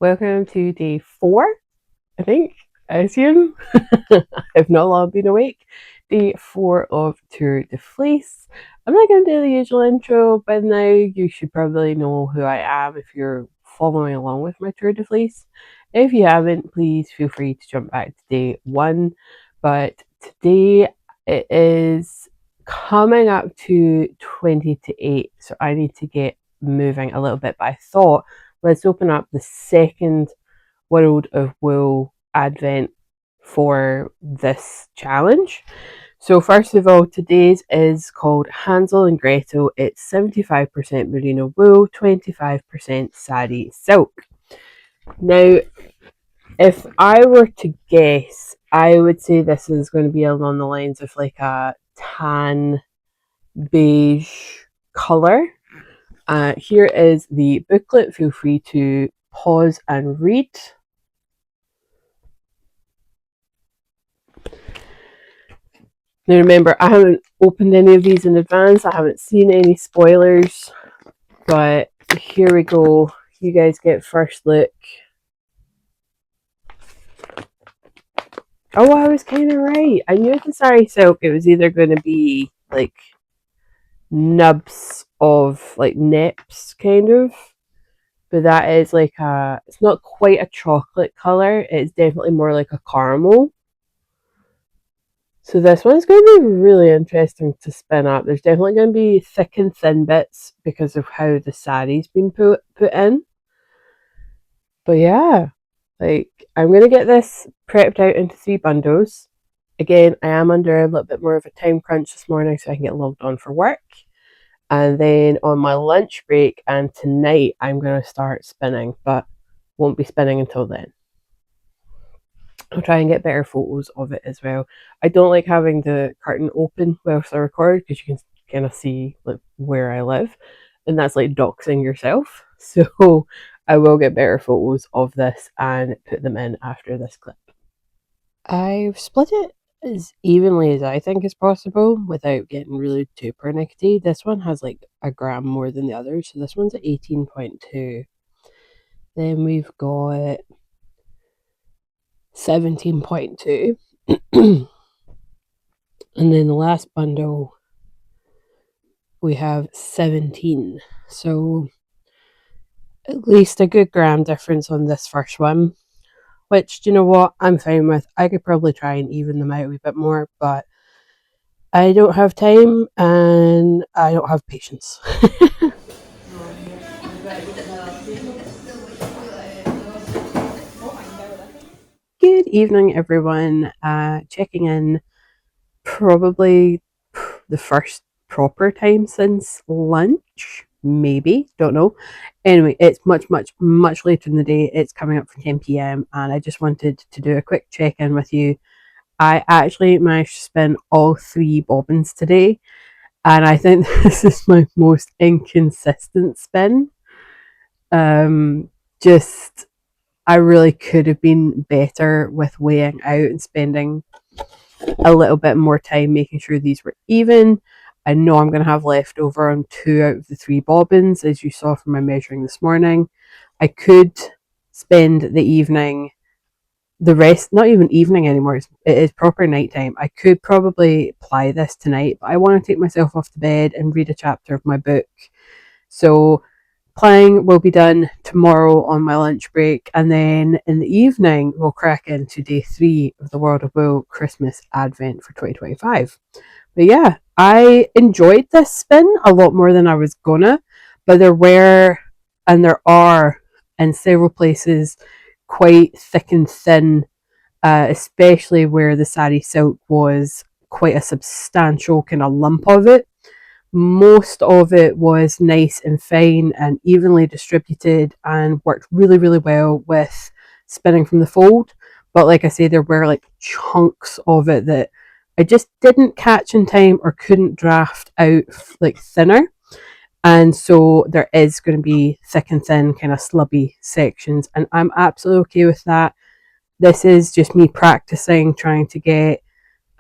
welcome to day 4, I think, I assume. I've not long been awake. Day 4 of Tour de Fleece. I'm not going to do the usual intro, by now you should probably know who I am if you're following along with my Tour de Fleece. If you haven't, please feel free to jump back to day 1. But today it is coming up to 20 to 8, so I need to get moving a little bit, but I thought let's open up the second World of Wool advent for this challenge. So first of all, today's is called Hansel and Gretel. It's 75% merino wool, 25% sari silk. Now, if I were to guess, I would say this is going to be along the lines of like a tan beige colour. Here is the booklet. Feel free to pause and read. Now remember, I haven't opened any of these in advance. I haven't seen any spoilers. But here we go. You guys get first look. Oh, I was kind of right. I knew the sari silk, it was either going to be like nubs of like nips kind of, but that is like a, it's not quite a chocolate color, it's definitely more like a caramel. So this one's going to be really interesting to spin up. There's definitely going to be thick and thin bits because of how the sari's been put in. But yeah, like I'm going to get this prepped out into 3 bundles. Again, I am under a little bit more of a time crunch this morning so I can get logged on for work. And then on my lunch break and tonight, I'm going to start spinning, but won't be spinning until then. I'll try and get better photos of it as well. I don't like having the curtain open whilst I record because you can kind of see like where I live, and that's like doxing yourself. So I will get better photos of this and put them in after this clip. I've split it as evenly as I think is possible without getting really too pernickety. This one has like a gram more than the others, so this one's at 18.2. Then we've got 17.2. And then the last bundle we have 17. So at least a good gram difference on this first one, which, do you know what, I'm fine with. I could probably try and even them out a wee bit more, but I don't have time and I don't have patience. Good evening, everyone. Checking in probably the first proper time since lunch, maybe, don't know. Anyway, it's much later in the day. It's coming up for 10 p.m. and I just wanted to do a quick check-in with you. I actually managed to spin all 3 bobbins today, and I think this is my most inconsistent spin. Just I really could have been better with weighing out and spending a little bit more time making sure these were even. I know I'm going to have leftover on 2 out of the 3 bobbins, as you saw from my measuring this morning. I could spend the evening, the rest, not even evening anymore, it is proper nighttime. I could probably ply this tonight, but I want to take myself off to bed and read a chapter of my book. So plying will be done tomorrow on my lunch break, and then in the evening we'll crack into day 3 of the World of Wool Christmas Advent for 2025. But yeah, I enjoyed this spin a lot more than I was gonna, but there were, and there are in several places, quite thick and thin, especially where the sari silk was quite a substantial kind of lump of it. Most of it was nice and fine and evenly distributed and worked really well with spinning from the fold. But like I say, there were like chunks of it that I just didn't catch in time or couldn't draft out like thinner. And so there is going to be thick and thin kind of slubby sections, and I'm absolutely okay with that. This is just me practicing trying to get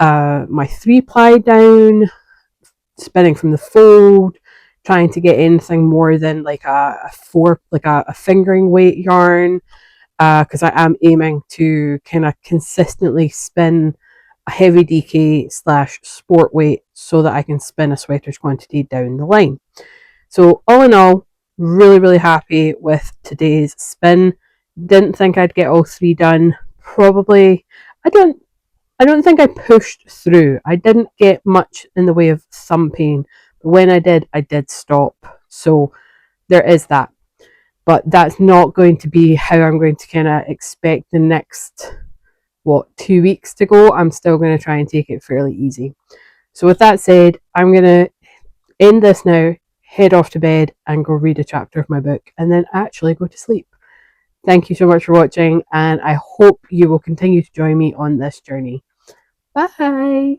my 3-ply down, spinning from the fold, trying to get anything more than like a fingering weight yarn, because I am aiming to kind of consistently spin a heavy DK / sport weight so that I can spin a sweater's quantity down the line. So all in all, really happy with today's spin. Didn't think I'd get all 3 done. Probably, I don't think I pushed through. I didn't get much in the way of thumb pain, but when I did stop. So there is that. But that's not going to be how I'm going to kind of expect the next 2 weeks to go. I'm still going to try and take it fairly easy. So with that said, I'm going to end this now, head off to bed and go read a chapter of my book and then actually go to sleep. Thank you so much for watching, and I hope you will continue to join me on this journey. Bye!